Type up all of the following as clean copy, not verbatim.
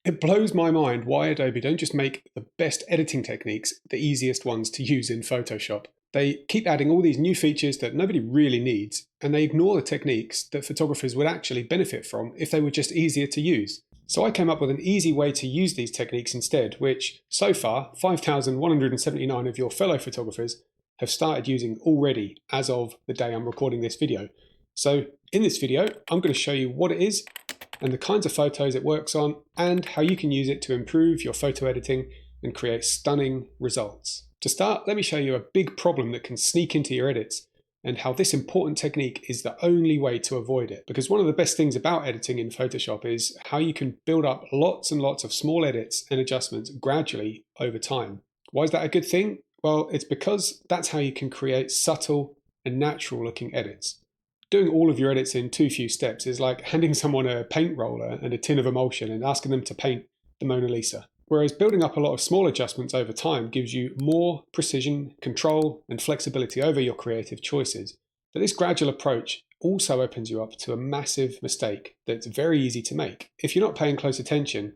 It blows my mind why Adobe don't just make the best editing techniques the easiest ones to use in Photoshop. They keep adding all these new features that nobody really needs, and they ignore the techniques that photographers would actually benefit from if they were just easier to use. So I came up with an easy way to use these techniques instead, which so far 5,179 of your fellow photographers have started using already as of the day I'm recording this video. So in this video, I'm going to show you what it is and the kinds of photos it works on, and how you can use it to improve your photo editing and create stunning results. To start, let me show you a big problem that can sneak into your edits and how this important technique is the only way to avoid it. Because one of the best things about editing in Photoshop is how you can build up lots and lots of small edits and adjustments gradually over time. Why is that a good thing? Well, it's because that's how you can create subtle and natural looking edits. Doing all of your edits in too few steps is like handing someone a paint roller and a tin of emulsion and asking them to paint the Mona Lisa. Whereas building up a lot of small adjustments over time gives you more precision, control, and flexibility over your creative choices. But this gradual approach also opens you up to a massive mistake that's very easy to make. If you're not paying close attention,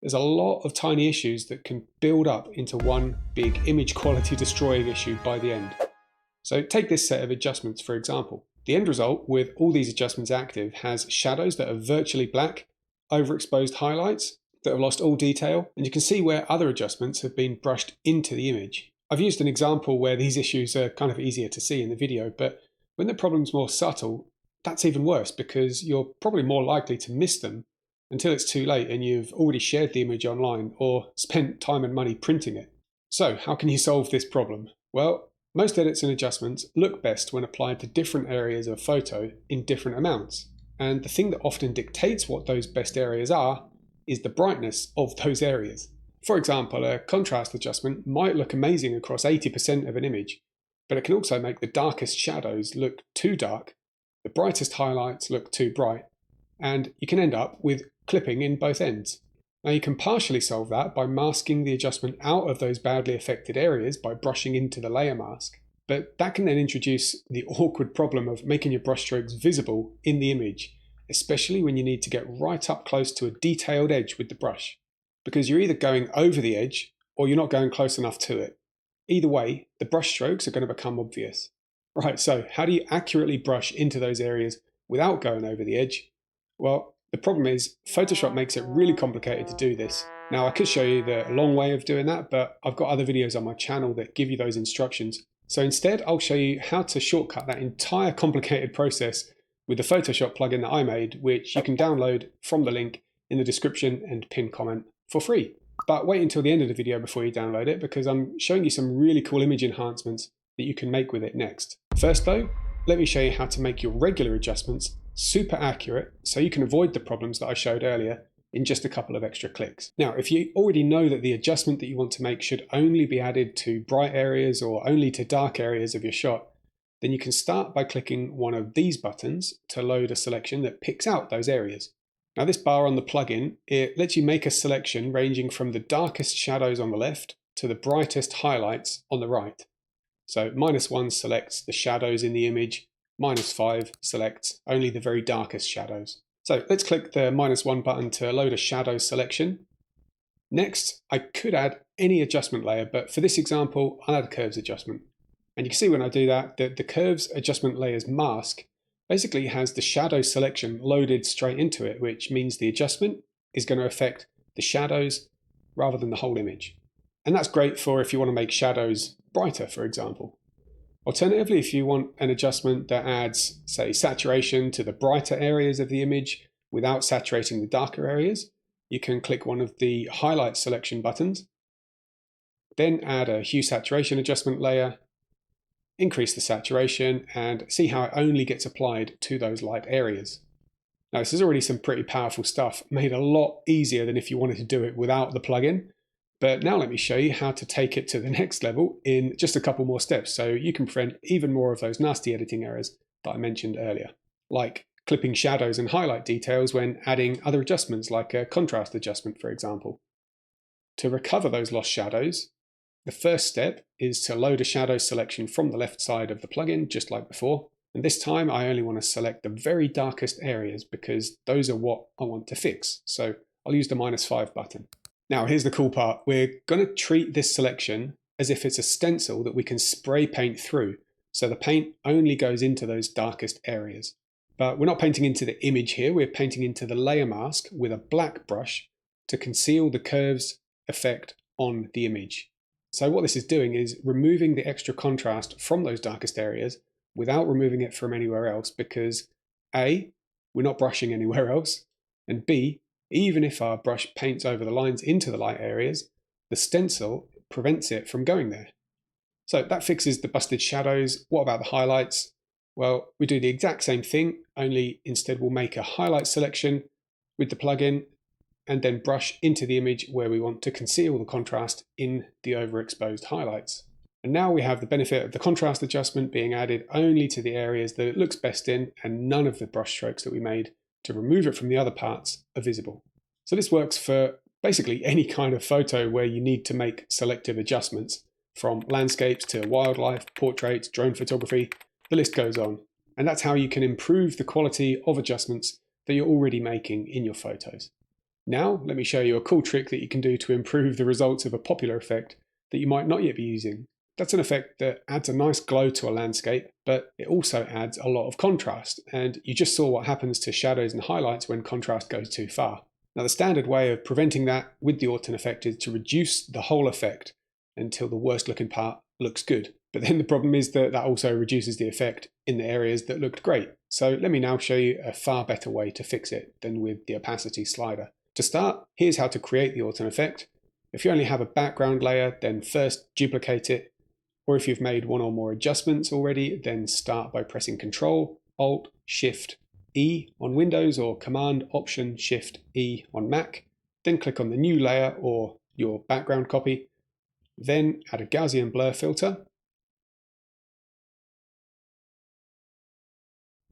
there's a lot of tiny issues that can build up into one big image quality destroying issue by the end. So take this set of adjustments for example. The end result, with all these adjustments active, has shadows that are virtually black, overexposed highlights that have lost all detail, and you can see where other adjustments have been brushed into the image. I've used an example where these issues are kind of easier to see in the video, but when the problem's more subtle, that's even worse because you're probably more likely to miss them until it's too late and you've already shared the image online or spent time and money printing it. So how can you solve this problem? Well, most edits and adjustments look best when applied to different areas of photo in different amounts. And the thing that often dictates what those best areas are is the brightness of those areas. For example, a contrast adjustment might look amazing across 80% of an image, but it can also make the darkest shadows look too dark, the brightest highlights look too bright, and you can end up with clipping in both ends. Now you can partially solve that by masking the adjustment out of those badly affected areas by brushing into the layer mask, but that can then introduce the awkward problem of making your brushstrokes visible in the image, especially when you need to get right up close to a detailed edge with the brush, because you're either going over the edge or you're not going close enough to it. Either way, the brushstrokes are going to become obvious. Right, so how do you accurately brush into those areas without going over the edge? Well, the problem is Photoshop makes it really complicated to do this. Now I could show you the long way of doing that, but I've got other videos on my channel that give you those instructions. So instead I'll show you how to shortcut that entire complicated process with the Photoshop plugin that I made, which you can download from the link in the description and pinned comment for free. But wait until the end of the video before you download it, because I'm showing you some really cool image enhancements that you can make with it next. First though, let me show you how to make your regular adjustments super accurate so you can avoid the problems that I showed earlier in just a couple of extra clicks. Now, if you already know that the adjustment that you want to make should only be added to bright areas or only to dark areas of your shot, then you can start by clicking one of these buttons to load a selection that picks out those areas. Now this bar on the plugin, it lets you make a selection ranging from the darkest shadows on the left to the brightest highlights on the right. So -1 selects the shadows in the image, -5 selects only the very darkest shadows. So let's click the -1 button to load a shadow selection. Next, I could add any adjustment layer, but for this example, I'll add a curves adjustment. And you can see when I do that, the curves adjustment layer's mask basically has the shadow selection loaded straight into it, which means the adjustment is going to affect the shadows rather than the whole image. And that's great for if you want to make shadows brighter, for example. Alternatively, if you want an adjustment that adds, say, saturation to the brighter areas of the image without saturating the darker areas, you can click one of the highlight selection buttons, then add a hue saturation adjustment layer, increase the saturation, and see how it only gets applied to those light areas. Now, this is already some pretty powerful stuff, made a lot easier than if you wanted to do it without the plugin. But now let me show you how to take it to the next level in just a couple more steps so you can prevent even more of those nasty editing errors that I mentioned earlier, like clipping shadows and highlight details when adding other adjustments like a contrast adjustment, for example. To recover those lost shadows, the first step is to load a shadow selection from the left side of the plugin, just like before. And this time I only want to select the very darkest areas because those are what I want to fix. So I'll use the -5 button. Now here's the cool part. We're going to treat this selection as if it's a stencil that we can spray paint through. So the paint only goes into those darkest areas. But we're not painting into the image here, we're painting into the layer mask with a black brush to conceal the curves effect on the image. So what this is doing is removing the extra contrast from those darkest areas without removing it from anywhere else, because A, we're not brushing anywhere else, and B, even if our brush paints over the lines into the light areas, the stencil prevents it from going there. So that fixes the busted shadows. What about the highlights? Well, we do the exact same thing, only instead we'll make a highlight selection with the plugin and then brush into the image where we want to conceal the contrast in the overexposed highlights. And now we have the benefit of the contrast adjustment being added only to the areas that it looks best in, and none of the brush strokes that we made to remove it from the other parts are visible. So this works for basically any kind of photo where you need to make selective adjustments, from landscapes to wildlife, portraits, drone photography, the list goes on. And that's how you can improve the quality of adjustments that you're already making in your photos. Now, let me show you a cool trick that you can do to improve the results of a popular effect that you might not yet be using. That's an effect that adds a nice glow to a landscape, but it also adds a lot of contrast. And you just saw what happens to shadows and highlights when contrast goes too far. Now, the standard way of preventing that with the Orton effect is to reduce the whole effect until the worst looking part looks good. But then the problem is that that also reduces the effect in the areas that looked great. So let me now show you a far better way to fix it than with the opacity slider. To start, here's how to create the Orton effect. If you only have a background layer, then first duplicate it. Or if you've made one or more adjustments already, then start by pressing Ctrl, Alt, Shift, E on Windows or Command, Option, Shift, E on Mac. Then click on the new layer or your background copy. Then add a Gaussian blur filter.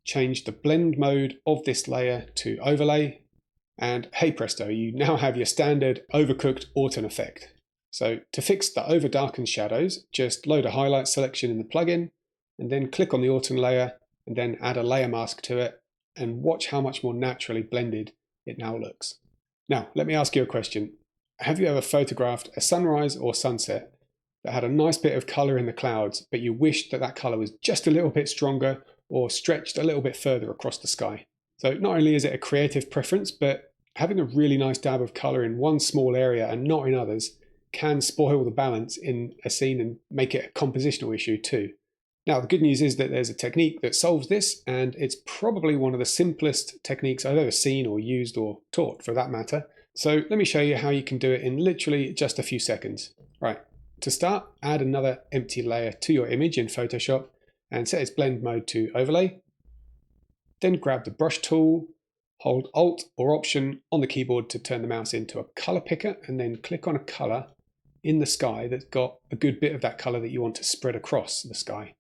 Change the blend mode of this layer to overlay. And hey presto, you now have your standard overcooked Orton effect. So to fix the overdarkened shadows, just load a highlight selection in the plugin, and then click on the Orton layer, and then add a layer mask to it, and watch how much more naturally blended it now looks. Now, let me ask you a question. Have you ever photographed a sunrise or sunset that had a nice bit of color in the clouds, but you wished that that color was just a little bit stronger or stretched a little bit further across the sky? So not only is it a creative preference, but having a really nice dab of color in one small area and not in others can spoil the balance in a scene and make it a compositional issue too. Now, the good news is that there's a technique that solves this, and it's probably one of the simplest techniques I've ever seen or used or taught for that matter. So let me show you how you can do it in literally just a few seconds. Right, to start, add another empty layer to your image in Photoshop and set its blend mode to overlay. Then grab the brush tool, hold Alt or Option on the keyboard to turn the mouse into a color picker, and then click on a color in the sky that's got a good bit of that color that you want to spread across the sky.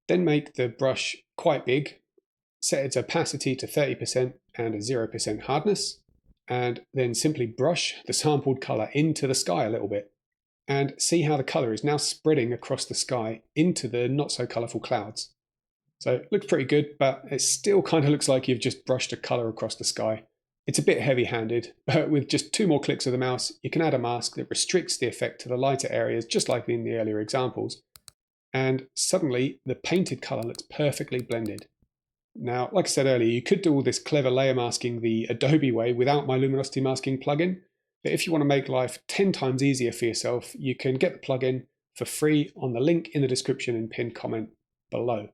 Then make the brush quite big, set its opacity to 30% and a 0% hardness, and then simply brush the sampled color into the sky a little bit. And see how the color is now spreading across the sky into the not so colorful clouds. So it looks pretty good, but it still kind of looks like you've just brushed a color across the sky. It's a bit heavy-handed, but with just 2 more clicks of the mouse, you can add a mask that restricts the effect to the lighter areas, just like in the earlier examples. And suddenly, the painted color looks perfectly blended. Now, like I said earlier, you could do all this clever layer masking the Adobe way without my luminosity masking plugin. But if you want to make life 10 times easier for yourself, you can get the plugin for free on the link in the description and pinned comment below.